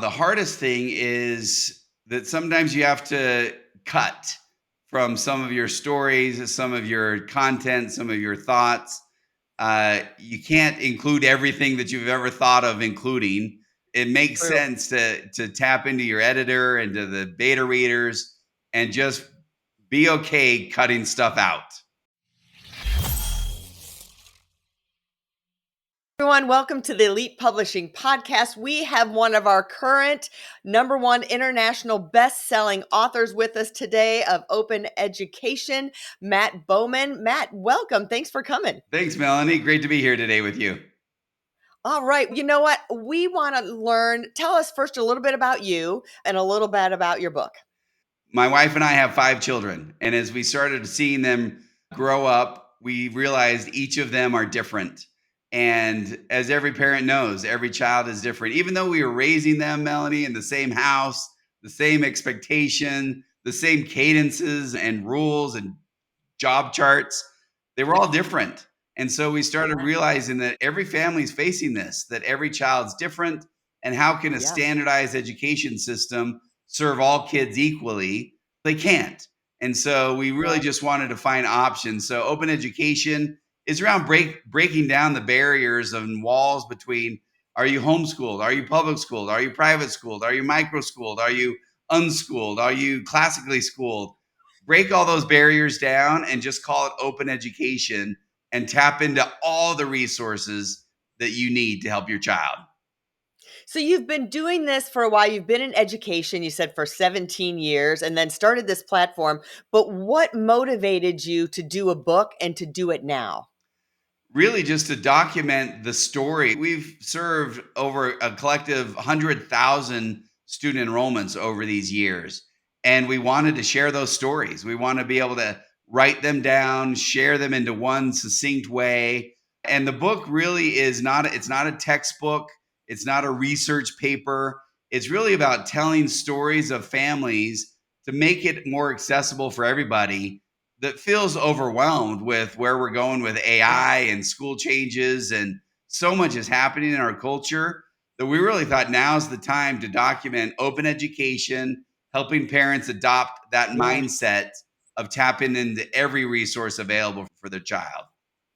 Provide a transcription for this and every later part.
The hardest thing is that sometimes you have to cut from some of your stories, some of your content, some of your thoughts. You can't include everything that you've ever thought of including. It makes True. sense to tap into your editor and to the beta readers and just be okay cutting stuff out. Everyone, welcome to the Elite Publishing Podcast. We have one of our current #1 international best-selling authors with us today of Open Education, Matt Bowman. Matt, welcome. Thanks for coming. Thanks, Melanie. Great to be here today with you. All right. You know what? We want to learn. Tell us first a little bit about you and a little bit about your book. My wife and I have 5 children. And as we started seeing them grow up, we realized each of them are different. And as every parent knows, every child is different. Even though we were raising them, Melanie, in the same house, the same expectation, the same cadences and rules and job charts, they were all different. And so we started Yeah. realizing that every family is facing this, that every child's different. And how can a Yeah. standardized education system serve all kids equally? They can't. And so we really Yeah. just wanted to find options. So open education is around breaking down the barriers and walls between, are you homeschooled? Are you public schooled? Are you private schooled? Are you micro schooled? Are you unschooled? Are you classically schooled? Break all those barriers down and just call it open education and tap into all the resources that you need to help your child. So you've been doing this for a while. You've been in education, you said, for 17 years and then started this platform. But what motivated you to do a book and to do it now? Really, just to document the story. We've served over a collective 100,000 student enrollments over these years. And we wanted to share those stories. We want to be able to write them down, share them into one succinct way. And the book really is not, it's not a textbook. It's not a research paper. It's really about telling stories of families to make it more accessible for everybody that feels overwhelmed with where we're going with AI and school changes, and so much is happening in our culture that we really thought now's the time to document open education, helping parents adopt that Yeah. mindset of tapping into every resource available for their child.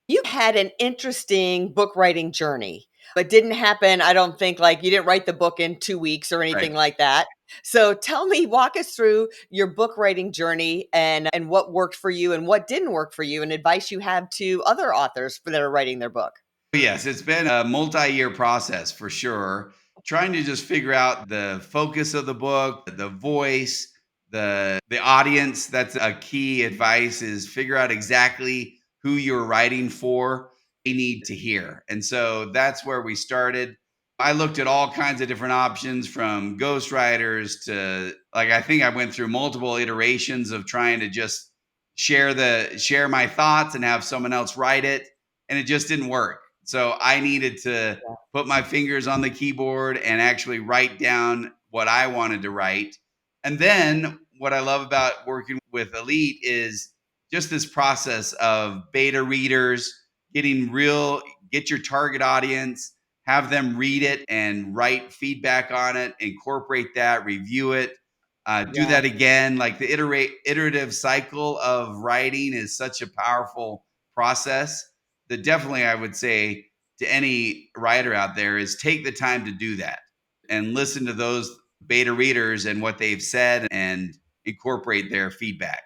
You had an interesting book writing journey, but didn't happen, I don't think, like you didn't write the book in 2 weeks or Right. anything like that. So tell me, walk us through your book writing journey and what worked for you and what didn't work for you and advice you have to other authors that are writing their book. Yes, it's been a multi-year process for sure. Trying to just figure out the focus of the book, the voice, the audience. That's a key advice, is figure out exactly who you're writing for, they need to hear. And so that's where we started. I looked at all kinds of different options, from ghostwriters to, like, I think I went through multiple iterations of trying to just share my thoughts and have someone else write it, and it just didn't work. So I needed to Yeah. put my fingers on the keyboard and actually write down what I wanted to write. And then what I love about working with Elite is just this process of beta readers, getting real, get your target audience, have them read it and write feedback on it, incorporate that, review it, do Yeah. that again. Like the iterative cycle of writing is such a powerful process that definitely I would say to any writer out there is take the time to do that and listen to those beta readers and what they've said and incorporate their feedback.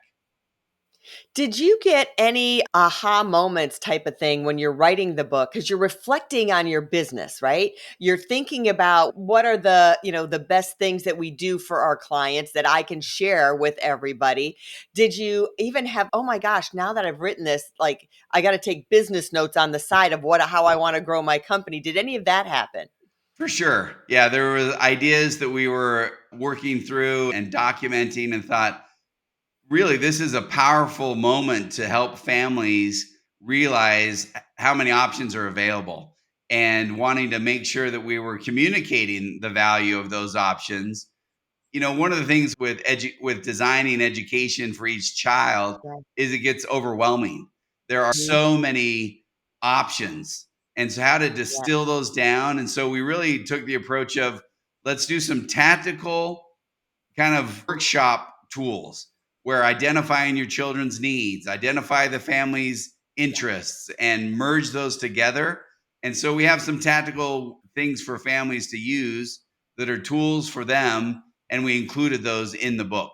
Did you get any aha moments type of thing when you're writing the book? Because you're reflecting on your business, right? You're thinking about what are the best things that we do for our clients that I can share with everybody. Did you even have, oh my gosh, now that I've written this, like I got to take business notes on the side of how I want to grow my company? Did any of that happen? For sure. Yeah, there were ideas that we were working through and documenting, and thought, really, this is a powerful moment to help families realize how many options are available, and wanting to make sure that we were communicating the value of those options. One of the things with with designing education for each child Right. is it gets overwhelming. There are so many options. And so how to Yeah. distill those down. And so we really took the approach of, let's do some tactical kind of workshop tools where identifying your children's needs, identify the family's interests, and merge those together. And so we have some tactical things for families to use that are tools for them. And we included those in the book.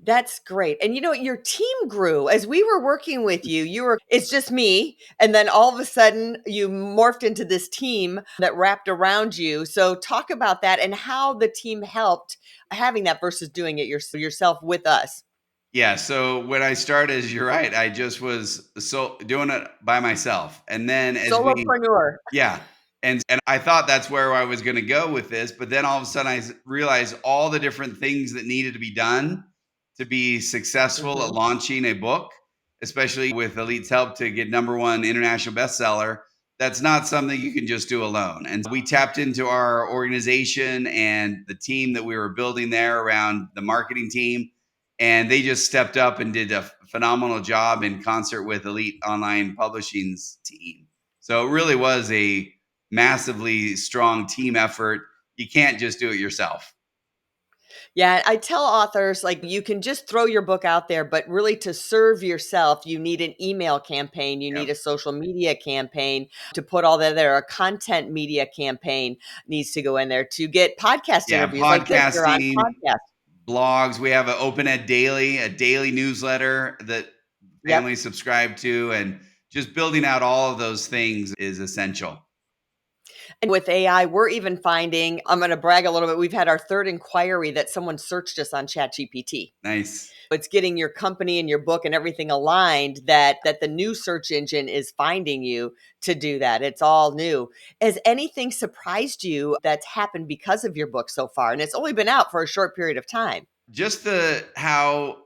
That's great. And your team grew as we were working with you. It's just me. And then all of a sudden you morphed into this team that wrapped around you. So talk about that and how the team helped having that versus doing it yourself with us. Yeah. So when I started, you're right. I just was so doing it by myself. And then Solopreneur. yeah. And I thought that's where I was going to go with this, but then all of a sudden realized all the different things that needed to be done to be successful at Mhm. launching a book, especially with Elite's help to get number one international bestseller. That's not something you can just do alone. And we tapped into our organization and the team that we were building there around the marketing team. And they just stepped up and did a phenomenal job in concert with Elite Online Publishing's team. So it really was a massively strong team effort. You can't just do it yourself. Yeah, I tell authors like you can just throw your book out there, but really to serve yourself, you need an email campaign, you need Yep. a social media campaign to put all that there. A content media campaign needs to go in there to get podcast Yeah, interviews like this. You're on podcasting, podcast. blogs. We have an Open Ed Daily, a daily newsletter that Yep. families subscribe to, and just building out all of those things is essential. And with AI, we're even finding, I'm going to brag a little bit. We've had our third inquiry that someone searched us on ChatGPT. Nice. It's getting your company and your book and everything aligned that the new search engine is finding you to do that. It's all new. Has anything surprised you that's happened because of your book so far? And it's only been out for a short period of time. Just the how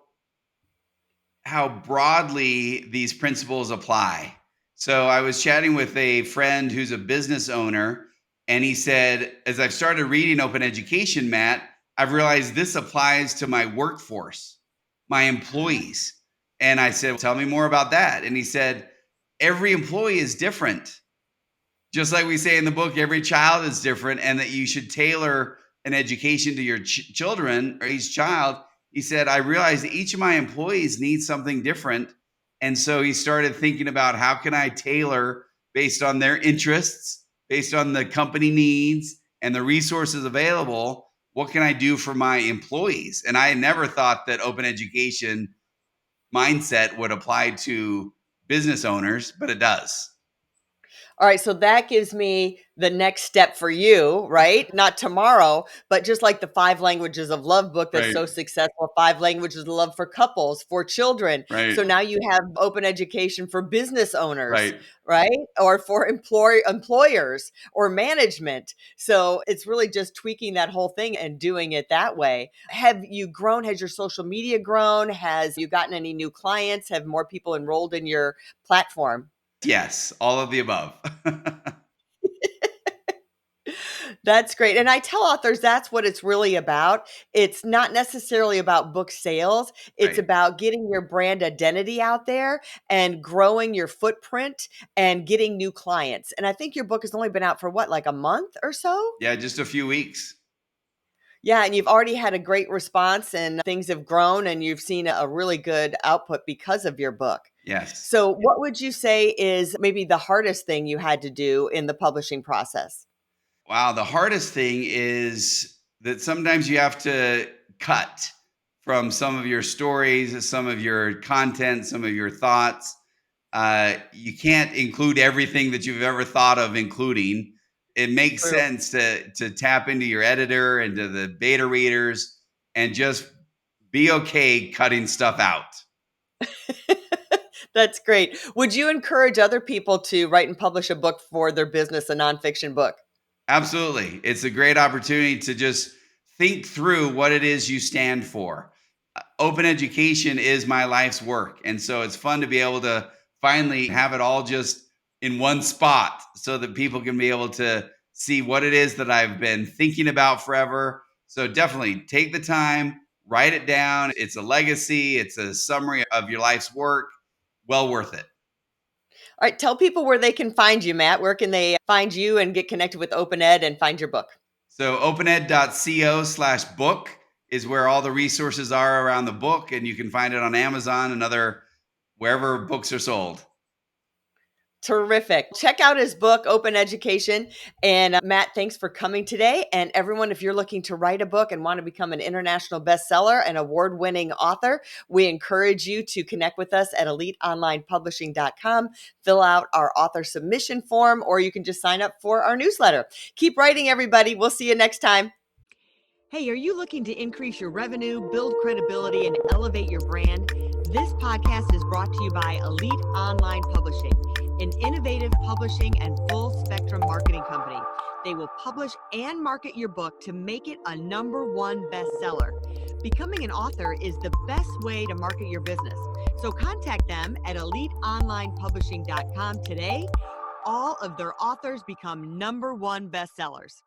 broadly these principles apply. So I was chatting with a friend who's a business owner, and he said, as I've started reading Open Education, Matt, I've realized this applies to my workforce, my employees. And I said, tell me more about that. And he said, every employee is different. Just like we say in the book, every child is different, and that you should tailor an education to your children or each child. He said, I realized that each of my employees needs something different. And so he started thinking about how can I tailor based on their interests, based on the company needs and the resources available. What can I do for my employees? And I never thought that open education mindset would apply to business owners, but it does. All right, so that gives me the next step for you, right? Not tomorrow, but just like the 5 languages of love book that's Right. so successful, 5 languages of love for couples, for children. Right. So now you have open education for business owners, Right. right? Or for employers or management. So it's really just tweaking that whole thing and doing it that way. Have you grown? Has your social media grown? Has you gotten any new clients? Have more people enrolled in your platform? Yes, all of the above. That's great. And I tell authors that's what it's really about. It's not necessarily about book sales. It's Right. about getting your brand identity out there and growing your footprint and getting new clients. And I think your book has only been out for what, like a month or so? Yeah, just a few weeks. Yeah, and you've already had a great response and things have grown and you've seen a really good output because of your book. Yes. So, what would you say is maybe the hardest thing you had to do in the publishing process? Wow, the hardest thing is that sometimes you have to cut from some of your stories, some of your content, some of your thoughts. You can't include everything that you've ever thought of including. It makes True. sense to tap into your editor and to the beta readers and just be okay cutting stuff out. That's great. Would you encourage other people to write and publish a book for their business, a nonfiction book? Absolutely. It's a great opportunity to just think through what it is you stand for. Open education is my life's work. And so it's fun to be able to finally have it all just in one spot so that people can be able to see what it is that I've been thinking about forever. So definitely take the time, write it down. It's a legacy, it's a summary of your life's work. Well worth it. All right, tell people where they can find you, Matt. Where can they find you and get connected with Open Ed and find your book? So opened.co/book is where all the resources are around the book, and you can find it on Amazon and other wherever books are sold. Terrific. Check out his book, Open Education. And Matt, thanks for coming today. And everyone, if you're looking to write a book and want to become an international bestseller and award-winning author, we encourage you to connect with us at eliteonlinepublishing.com, fill out our author submission form, or you can just sign up for our newsletter. Keep writing, everybody. We'll see you next time. Hey, are you looking to increase your revenue, build credibility, and elevate your brand? This podcast is brought to you by Elite Online Publishing, an innovative publishing and full spectrum marketing company. They will publish and market your book to make it a #1 bestseller. Becoming an author is the best way to market your business. So contact them at eliteonlinepublishing.com today. All of their authors become #1 bestsellers.